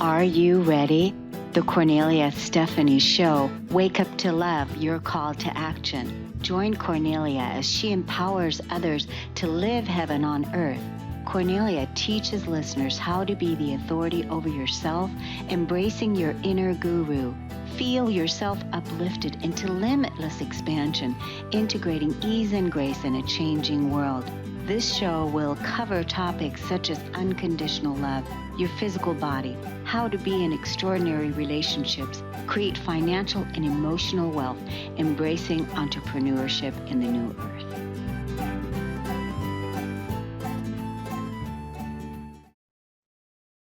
Are you ready? The Kornelia Stephanie Show. Wake up to love, your call to action. Join Kornelia as she empowers others to live heaven on earth. Kornelia teaches listeners how to be the authority over yourself, embracing your inner guru. Feel yourself uplifted into limitless expansion, integrating ease and grace in a changing world. This show will cover topics such as unconditional love, your physical body, how to be in extraordinary relationships, create financial and emotional wealth, embracing entrepreneurship in the new earth.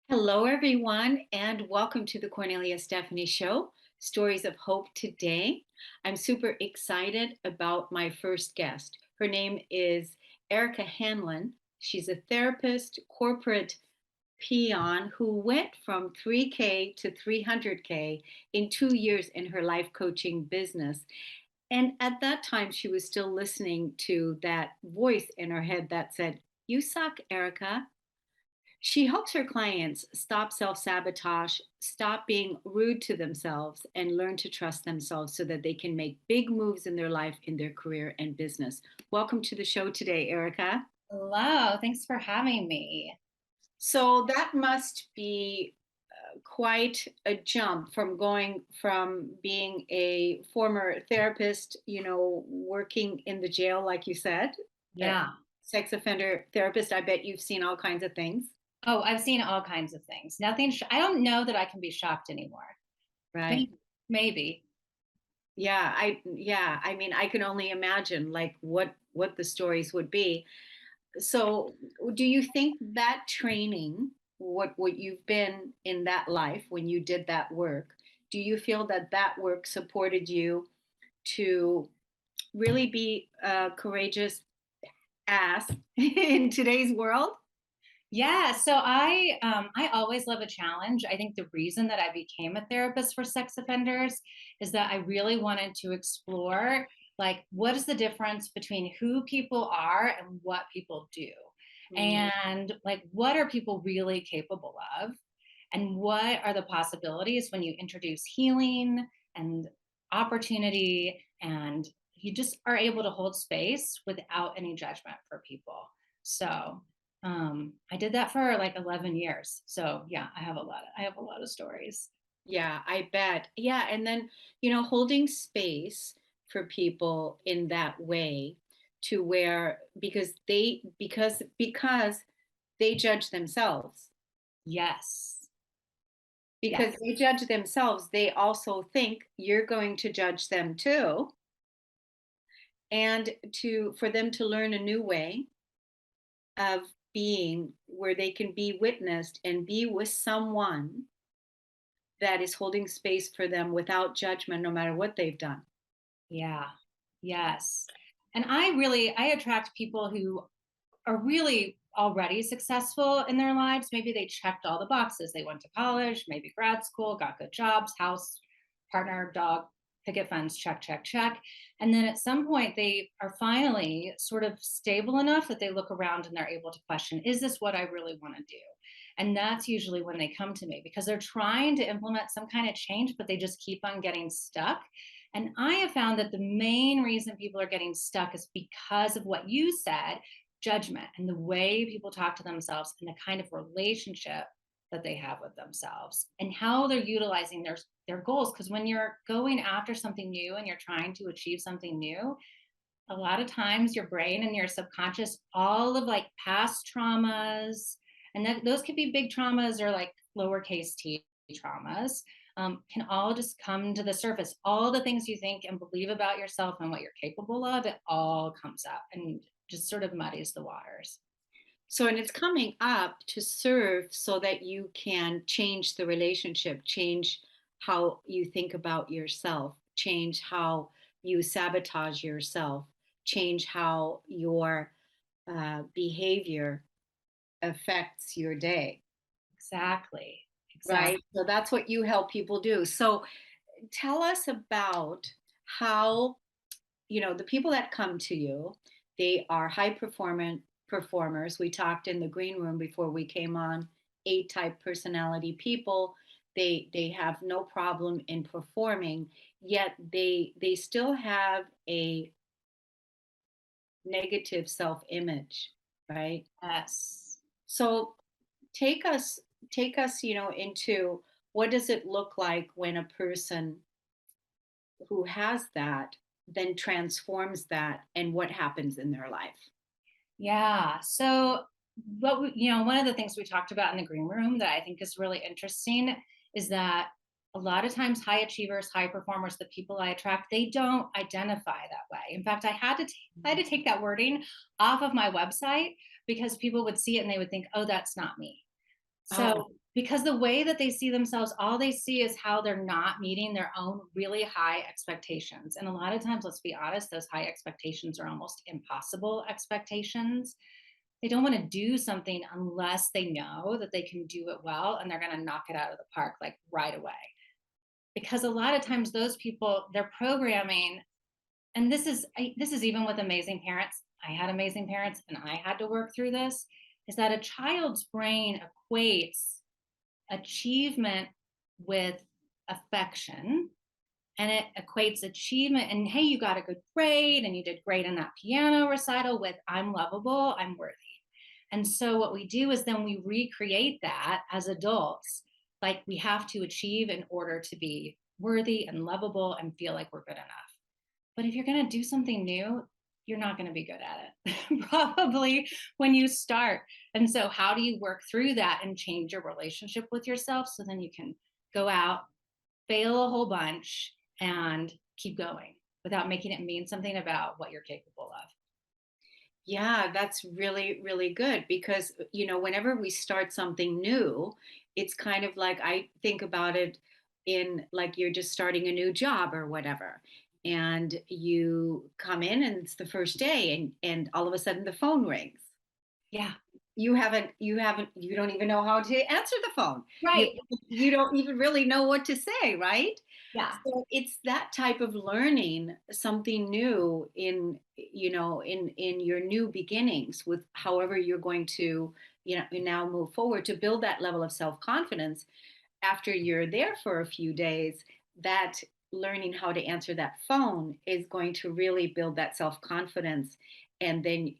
Hello, everyone, and welcome to the Kornelia Stephanie Show, Stories of Hope Today. I'm super excited about my first guest. Her name is Erica Hanlon. She's a therapist, corporate peon who went from 3K to 300K in 2 years in her life coaching business. And at that time, she was still listening to that voice in her head that said, "You suck, Erica." She helps her clients stop self sabotage, stop being rude to themselves, and learn to trust themselves so that they can make big moves in their life, in their career, and business. Welcome to the show today, Erica. Hello, thanks for having me. So that must be quite a jump from going from being a former therapist, working in the jail, like you said, a Yeah. sex offender therapist. I bet you've seen all kinds of things, Oh, I've seen all kinds of things. I don't know that I can be shocked anymore. right? Maybe. Yeah, I mean, I can only imagine like what the stories would be. So, do you think that training, what you've been in that life when you did that work, do you feel that that work supported you to really be a courageous ass in today's world? Yeah, so I always love a challenge. I think the reason that I became a therapist for sex offenders is that I really wanted to explore like what is the difference between who people are and what people do. Mm, And like what are people really capable of? And what are the possibilities when you introduce healing and opportunity and you just are able to hold space without any judgment for people. So I did that for like 11 years. So yeah, I have a lot of stories. yeah, I bet. Yeah, and then, holding space for people in that way to where because they judge themselves. Yes. Yes. Because they judge themselves, they also think you're going to judge them too. And to for them to learn a new way of being where they can be witnessed and be with someone that is holding space for them without judgment, no matter what they've done. Yeah. Yes. And I attract people who are really already successful in their lives. Maybe they checked all the boxes. They went to college, maybe grad school, got good jobs, house, partner, dog, picket fence, check, check, check. And then at some point, they are finally sort of stable enough that they look around and they're able to question, is this what I really want to do? And that's usually when they come to me because they're trying to implement some kind of change, but they just keep on getting stuck. And I have found that the main reason people are getting stuck is because of what you said, judgment and the way people talk to themselves and the kind of relationship that they have with themselves and how they're utilizing their goals, because when you're going after something new and you're trying to achieve something new, a lot of times your brain and your subconscious, all of like past traumas, and that those could be big traumas or like lowercase t traumas, can all just come to the surface. All the things you think and believe about yourself and what you're capable of, it all comes up and just sort of muddies the waters. So, and it's coming up to serve so that you can change the relationship, change how you think about yourself, change how you sabotage yourself, change how your behavior affects your day, Exactly. right? Exactly. So that's what you help people do. So tell us about how, the people that come to you, they are high performant performers. We talked in the green room before we came on, A type personality people. They have no problem in performing, yet they still have a negative self-image, right? Yes. So take us take us, into what does it look like when a person who has that then transforms that, and what happens in their life? Yeah. So, one of the things we talked about in the green room that I think is really interesting is that a lot of times high achievers, high performers, the people I attract, they don't identify that way. In fact, I had to take that wording off of my website because people would see it and they would think, "Oh, that's not me." Oh, So, because the way that they see themselves, all they see is how they're not meeting their own really high expectations. And a lot of times, let's be honest, those high expectations are almost impossible expectations. They don't want to do something unless they know that they can do it well and they're going to knock it out of the park like right away. Because a lot of times those people, their programming, and this is even with amazing parents. I had amazing parents and I had to work through this, is that a child's brain equates achievement with affection, and it equates achievement and, hey, you got a good grade and you did great in that piano recital with, I'm lovable, I'm worthy. And so what we do is then we recreate that as adults, like we have to achieve in order to be worthy and lovable and feel like we're good enough. But if you're going to do something new, you're not going to be good at it probably when you start. And so, how do you work through that and change your relationship with yourself so then you can go out, fail a whole bunch, and keep going without making it mean something about what you're capable of? yeah, that's really, really good because, whenever we start something new, it's kind of like I think about it in like you're just starting a new job or whatever. And you come in and it's the first day and all of a sudden the phone rings. Yeah, You don't even know how to answer the phone. you right. you don't even really know what to say, right? Yeah, So it's that type of learning something new in your new beginnings with however you're going to now move forward to build that level of self-confidence after you're there for a few days. That learning how to answer that phone is going to really build that self-confidence, and then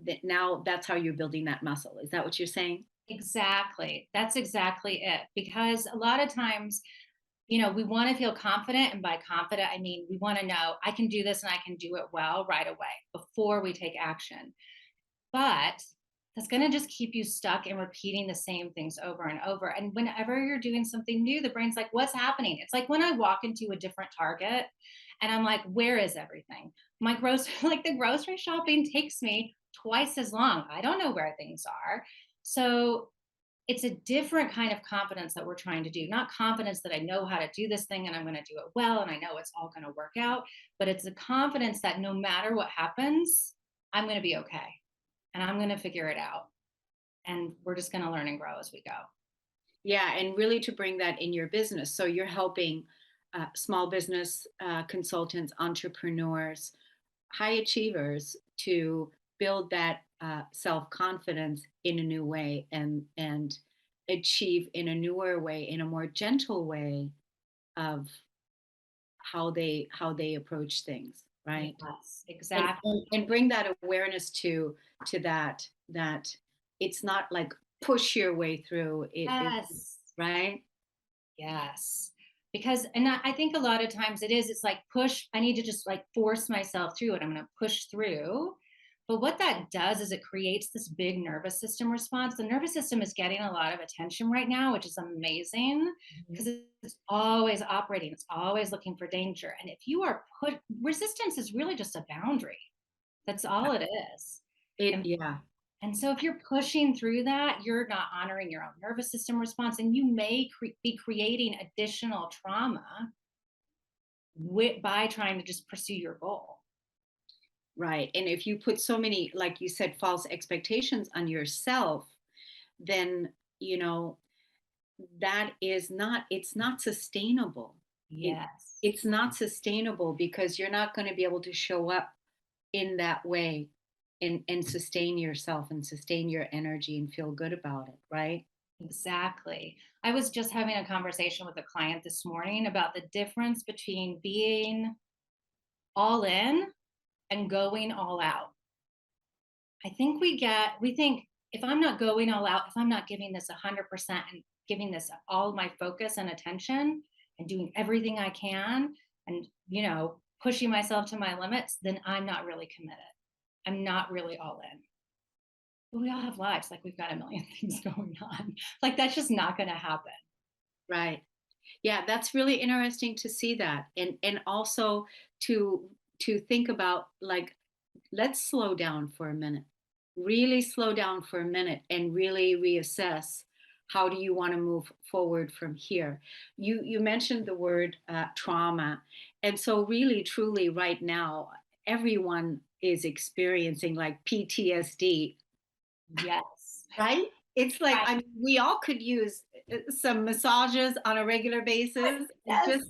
that now that's how you're building that muscle. Is that what you're saying? exactly. That's exactly it. Because a lot of times, we want to feel confident. And by confident, I mean, we want to know I can do this and I can do it well right away before we take action. But that's going to just keep you stuck in repeating the same things over and over. And whenever you're doing something new, the brain's like, what's happening? It's like when I walk into a different Target and I'm like, where is everything? My grocery, like the grocery shopping takes me twice as long. I don't know where things are. So it's a different kind of confidence that we're trying to do. Not confidence that I know how to do this thing and I'm going to do it well and I know it's all going to work out, but it's a confidence that no matter what happens, I'm going to be okay and I'm going to figure it out. And we're just going to learn and grow as we go. Yeah, and really to bring that in your business. So you're helping small business consultants, entrepreneurs, high achievers to build that self confidence in a new way, and achieve in a newer way, in a more gentle way of how they approach things, right? Yes, and exactly. and, and bring that awareness to that it's not like push your way through it, Yes. right? Yes. Because, and I think a lot of times it's like push, I need to just like force myself through it. I'm going to push through. But what that does is it creates this big nervous system response. The nervous system is getting a lot of attention right now, which is amazing Mhm. because it's always operating, it's always looking for danger. And if you are put, resistance is really just a boundary. That's all it is. It And Yeah. and so, if you're pushing through that, you're not honoring your own nervous system response, and you may be creating additional trauma by trying to just pursue your goal. Right. And if you put so many, like you said, false expectations on yourself, then, you know, it's not sustainable. It, Yes. it's not sustainable because you're not going to be able to show up in that way and sustain yourself and sustain your energy and feel good about it. Right. Exactly. I was just having a conversation with a client this morning about the difference between being all in and going all out. We think if I'm not going all out, if I'm not giving this 100% and giving this all my focus and attention and doing everything I can and, pushing myself to my limits, then I'm not really committed. I'm not really all in. But we all have lives. Like we've got a million things going on. Like that's just not going to happen. Right. Yeah, that's really interesting to see that. And also to think about, like, let's slow down for a minute. Really slow down for a minute and really reassess, how do you want to move forward from here. You mentioned the word trauma, and so really truly right now everyone is experiencing like PTSD. Yes. Right? It's like, Right. I mean, we all could use some massages on a regular basis, Yes.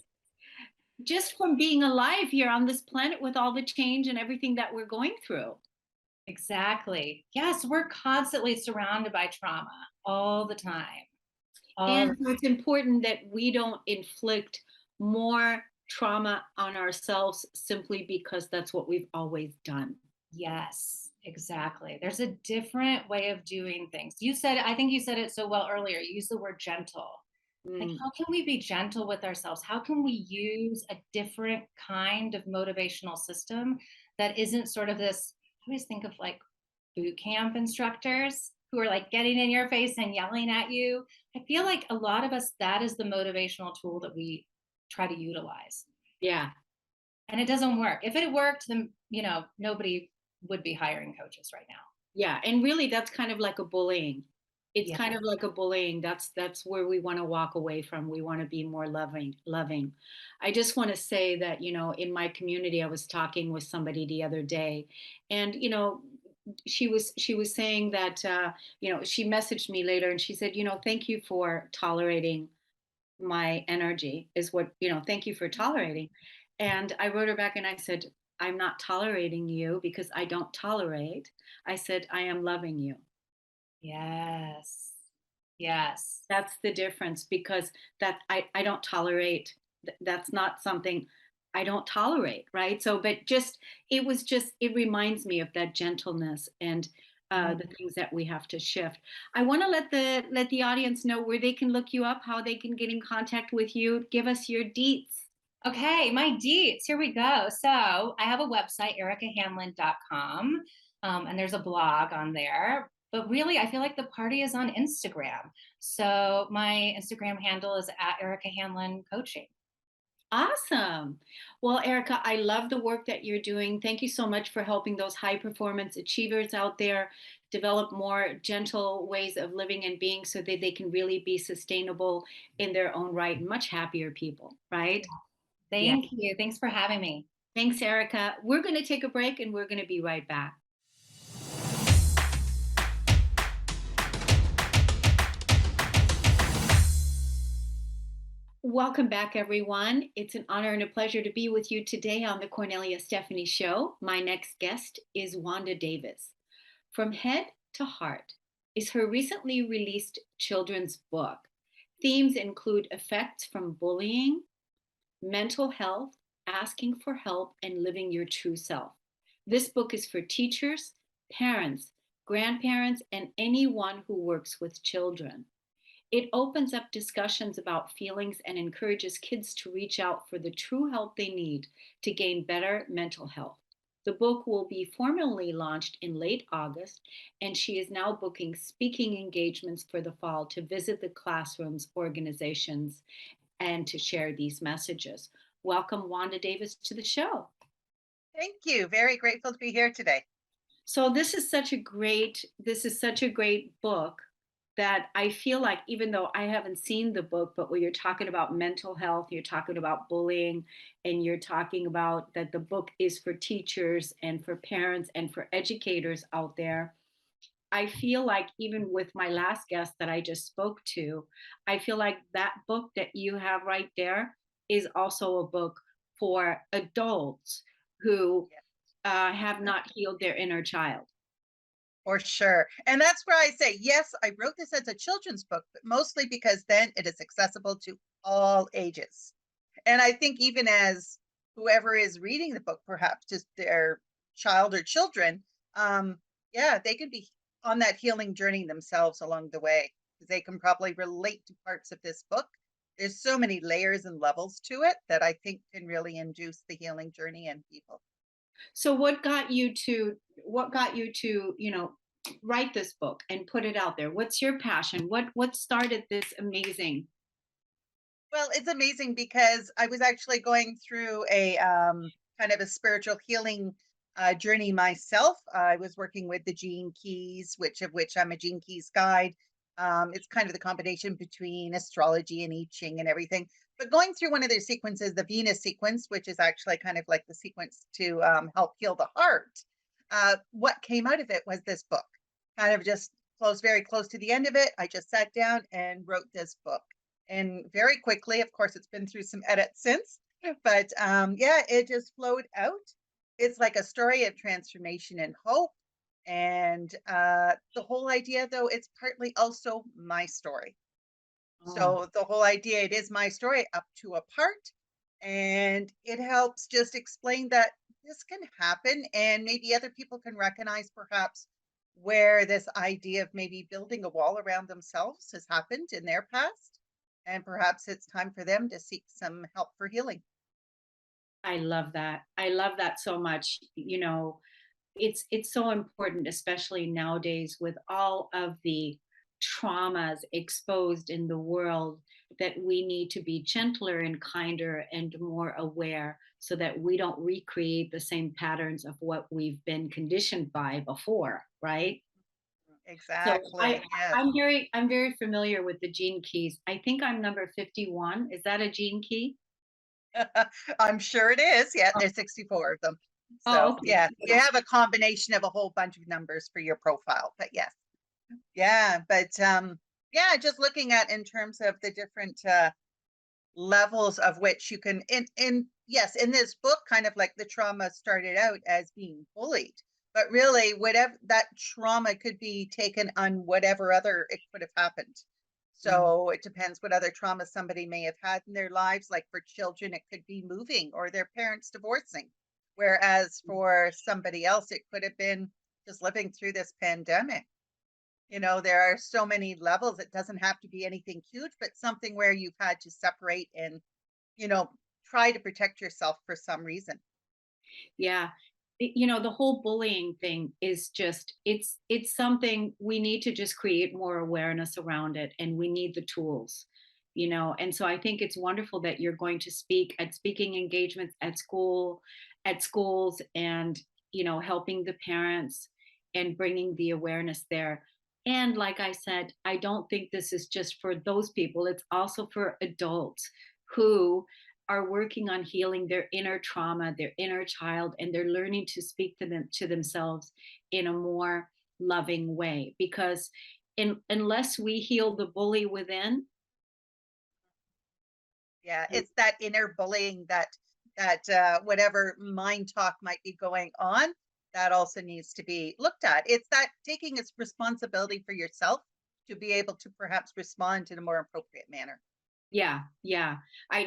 just from being alive here on this planet with all the change and everything that we're going through. Exactly. Yes, we're constantly surrounded by trauma all the time. All the And so it's important that we don't inflict more trauma on ourselves simply because that's what we've always done. Yes, exactly. There's a different way of doing things. I think you said it so well earlier. You used the word gentle. Like, Mm, how can we be gentle with ourselves? How can we use a different kind of motivational system that isn't sort of this? I always think of like boot camp instructors who are like getting in your face and yelling at you. I feel like a lot of us, that is the motivational tool that we try to utilize. yeah. And it doesn't work. If it worked, then, nobody would be hiring coaches right now. Yeah, and really that's kind of like a bullying. It's Yeah. kind of like a bullying. That's where we want to walk away from. We want to be more loving. I just want to say that, in my community, I was talking with somebody the other day, and she was saying that she messaged me later and she said, thank you for tolerating my energy, is what, thank you for tolerating. And I wrote her back and I said, I'm not tolerating you because I don't tolerate. I said, I am loving you. Yes. Yes. That's the difference, because that I don't tolerate. That's not something I don't tolerate, right? So, but just it reminds me of that gentleness and Mm. the things that we have to shift. I want to let the audience know where they can look you up, how they can get in contact with you. Give us your deets. Okay, my deets. Here we go. So I have a website, ericahanlon.com, and there's a blog on there. But really, I feel like the party is on Instagram. So my Instagram handle is at Erica Hanlon Coaching. Awesome. Well, Erica, I love the work that you're doing. Thank you so much for helping those high performance achievers out there develop more gentle ways of living and being so that they can really be sustainable in their own right and much happier people, right? Yeah. Thank you. Thanks for having me. Thanks, Erica. We're going to take a break and we're going to be right back. Welcome back, everyone. It's an honor and a pleasure to be with you today on the Cornelia Stephanie Show. My next guest is Wanda Davis. From Head to Heart is her recently released children's book. Themes include effects from bullying, mental health, asking for help, and living your true self. This book is for teachers, parents, grandparents, and anyone who works with children. It opens up discussions about feelings and encourages kids to reach out for the true help they need to gain better mental health. The book will be formally launched in late August, and she is now booking speaking engagements for the fall to visit the classrooms, organizations, and to share these messages. Welcome, Wanda Davis, to the show. Thank you. Very grateful to be here today. So this is such a great book that I feel like, even though I haven't seen the book, but when you're talking about mental health, you're talking about bullying, and you're talking about that the book is for teachers and for parents and for educators out there. I feel like, even with my last guest that I just spoke to, I feel like that book that you have right there is also a book for adults who Yeah. have not healed their inner child. For sure. And that's where I say, yes, I wrote this as a children's book, but mostly because then it is accessible to all ages. And I think even as whoever is reading the book, perhaps just their child or children, um, yeah, they could be on that healing journey themselves along the way. 'Cause they can probably relate to parts of this book. There's so many layers and levels to it that I think can really induce the healing journey in people. So what got you to, write this book and put it out there? What's your passion? What started this amazing? Well, it's amazing because I was actually going through a kind of a spiritual healing journey myself. I was working with the Gene Keys, which I'm a Gene Keys guide. It's kind of the combination between astrology and I Ching and everything. But going through one of their sequences, the Venus sequence, which is actually kind of like the sequence to help heal the heart, what came out of it was this book. Kind of just close very close to the end of it. I just sat down and wrote this book and very quickly. Of course, it's been through some edits since, but yeah, it just flowed out. It's like a story of transformation and hope. And the whole idea, though, it's partly also my story. Oh, So the whole idea, it is my story up to a part, and it helps just explain that this can happen, and maybe other people can recognize perhaps where this idea of maybe building a wall around themselves has happened in their past, and perhaps it's time for them to seek some help for healing. I love that. I love that so much. It's so important, especially nowadays with all of the traumas exposed in the world, that we need to be gentler and kinder and more aware so that we don't recreate the same patterns of what we've been conditioned by before, right? So Exactly. Yes. I'm very familiar with the gene keys. I think I'm number 51. Is that a gene key? I'm sure it is. Yeah, there's 64 of them. Oh, So, okay. yeah, you have a combination of a whole bunch of numbers for your profile. But yes. Yeah, but yeah, just looking at in terms of the different levels of which you can in yes, in this book, kind of like the trauma started out as being bullied. But really, whatever that trauma could be taken on whatever other it could have happened. Mm. So it depends what other trauma somebody may have had in their lives. Like for children, it could be moving or their parents divorcing. Whereas for somebody else, it could have been just living through this pandemic. There are so many levels. It doesn't have to be anything huge, but something where you've had to separate and, you know, try to protect yourself for some reason. Yeah. The whole bullying thing is just it's something we need to just create more awareness around it, and we need the tools. And so I think it's wonderful that you're going to speak at speaking engagements at schools, and helping the parents and bringing the awareness there. And like I said, I don't think this is just for those people, it's also for adults who are working on healing their inner trauma, their inner child, and they're learning to speak to themselves in a more loving way. Because unless we heal the bully within, Yeah, it's that inner bullying that whatever mind talk might be going on, that also needs to be looked at. It's that taking its responsibility for yourself to be able to perhaps respond in a more appropriate manner. yeah, yeah.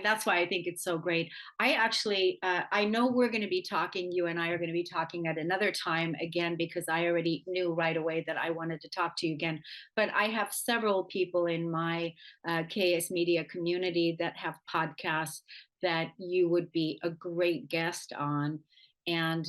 That's why I think it's so great. I actually, I know we're going to be talking. You and I are going to be talking at another time again, because I already knew right away that I wanted to talk to you again. But I have several people in my KS Media community that have podcasts that you would be a great guest on. And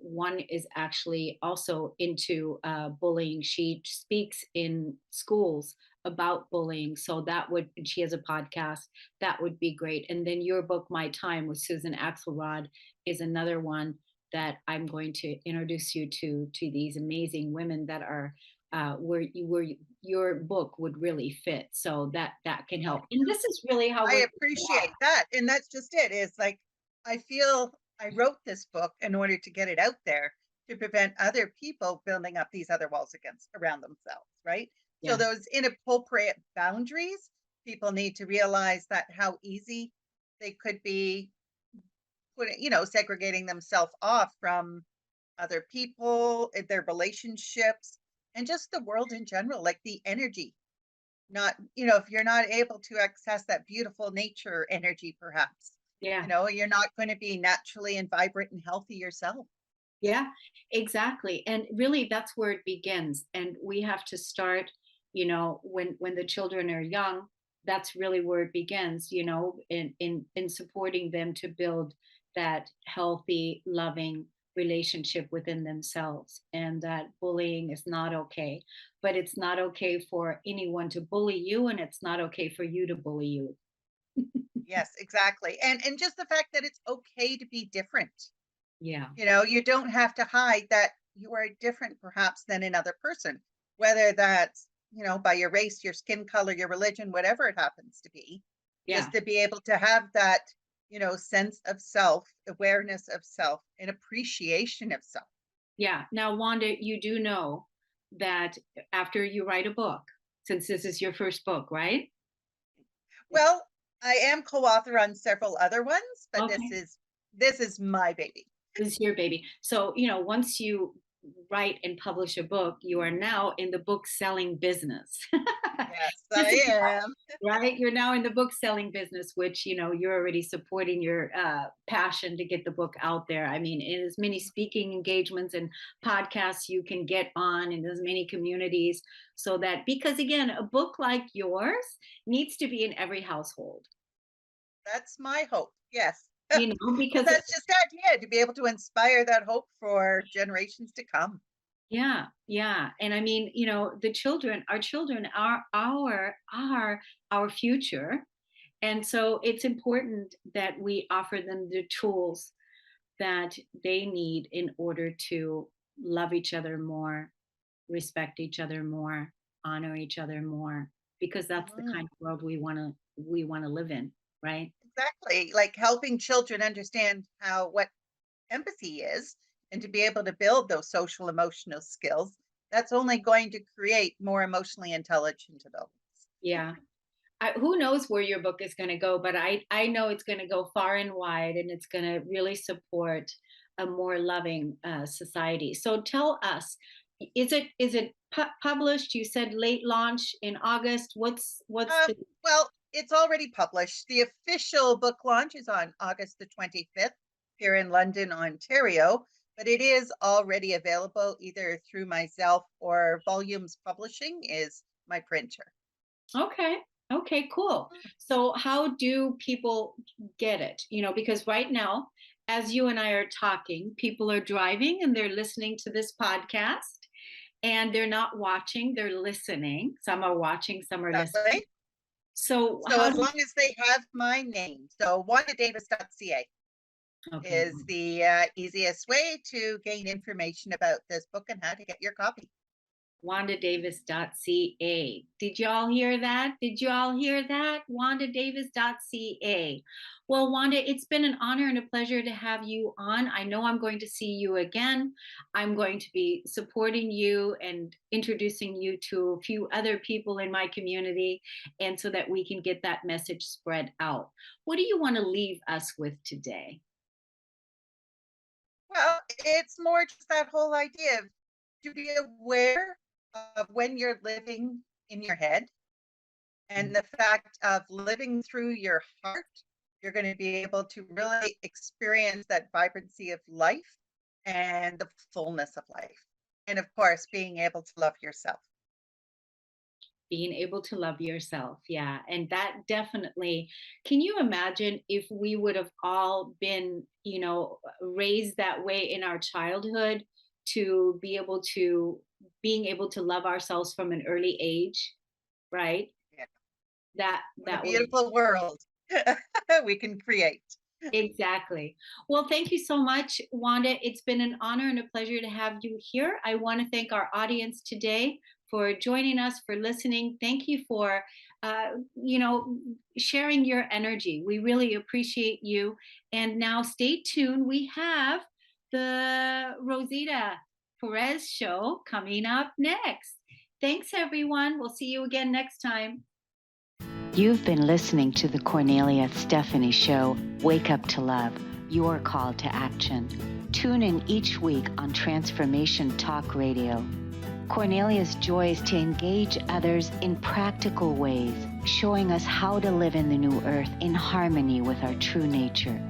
one is actually also into bullying. She speaks in schools about bullying. So and she has a podcast, that would be great. And then your book, My Time, with Susan Axelrod, is another one that I'm going to introduce you to these amazing women that are where your book would really fit. So that can help. And this is really how I we're appreciate that. And that's just it. It's like I feel I wrote this book in order to get it out there to prevent other people building up these other walls against around themselves, right? So yeah. those inappropriate boundaries, people need to realize that how easy they could be segregating themselves off from other people, their relationships, and just the world in general, like the energy. Not, if you're not able to access that beautiful nature energy, perhaps, Yeah. you're not going to be naturally and vibrant and healthy yourself. Yeah, exactly. And really that's where it begins. And we have to start, when the children are young, that's really where it begins, in supporting them to build that healthy, loving relationship within themselves. And that bullying is not okay. But it's not okay for anyone to bully you, and it's not okay for you to bully you. Yes, exactly. And just the fact that it's okay to be different. Yeah. You don't have to hide that you are different perhaps than another person, whether that's, by your race, your skin color, your religion, whatever it happens to be, Yeah. just to be able to have that, sense of self, awareness of self, and appreciation of self. Yeah. Now, Wanda, you do know that after you write a book, since this is your first book, right? Well, I am co-author on several other ones, but this Okay. is this is my baby. This is your baby. So, once you write and publish a book, you are now in the book selling business. Yes, Just I am. right? You're now in the book selling business, which, you're already supporting your passion to get the book out there. I mean, in as many speaking engagements and podcasts you can get on in as many communities, so that, because again, a book like yours needs to be in every household, That's my hope. Yes. Well, because that's just the idea, to be able to inspire that hope for generations to come. yeah, yeah. And I mean, the children, our children are our future. And so it's important that we offer them the tools that they need in order to love each other more, respect each other more, honor each other more, because that's the Mhm. kind of world we want to live in, right? Exactly. Like helping children understand what empathy is and to be able to build those social emotional skills. That's only going to create more emotionally intelligent adults. Yeah. Who knows where your book is going to go, but I know it's going to go far and wide, and it's going to really support a more loving society. So tell us, is it published? You said late launch in August. What's Um, the well, it's already published. The official book launch is on August the 25th here in London, Ontario, but it is already available either through myself or Volumes Publishing is my printer. Okay. Okay, cool. So how do people get it? Because right now, as you and I are talking, people are driving and they're listening to this podcast, and they're not watching, they're listening. Some are watching, some are listening. Exactly. So So how as do long as they have my name, so wandadavis.ca okay, is the easiest way to gain information about this book and how to get your copy. wandadavis.ca. Did y'all hear that? Did y'all hear that? wandadavis.ca. Well, Wanda, it's been an honor and a pleasure to have you on. I know I'm going to see you again. I'm going to be supporting you and introducing you to a few other people in my community, and so that we can get that message spread out. What do you want to leave us with today? Well, it's more just that whole idea of to be aware of when you're living in your head and the fact of living through your heart. You're going to be able to really experience that vibrancy of life and the fullness of life. And of course, being able to love yourself. Being able to love yourself, yeah. And that definitely, can you imagine if we would have all been, raised that way in our childhood, to be able to being able to love ourselves from an early age, right? Yeah. that What a that would beautiful world we can create. exactly. Well, thank you so much, Wanda. It's been an honor and a pleasure to have you here. I want to thank our audience today for joining us, for listening. Thank you for, sharing your energy. We really appreciate you. And now stay tuned. We have the Rosita Perez show coming up next. Thanks, everyone. We'll see you again next time. You've been listening to the Kornelia Stephanie Show, Wake Up to Love. your call to action. Tune in each week on Transformation Talk Radio. Kornelia's joy is to engage others in practical ways, showing us how to live in the new earth in harmony with our true nature.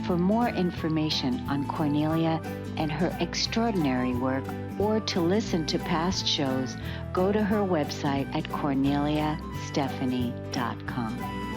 For more information on Kornelia and her extraordinary work, or to listen to past shows, go to her website at korneliastephanie.com.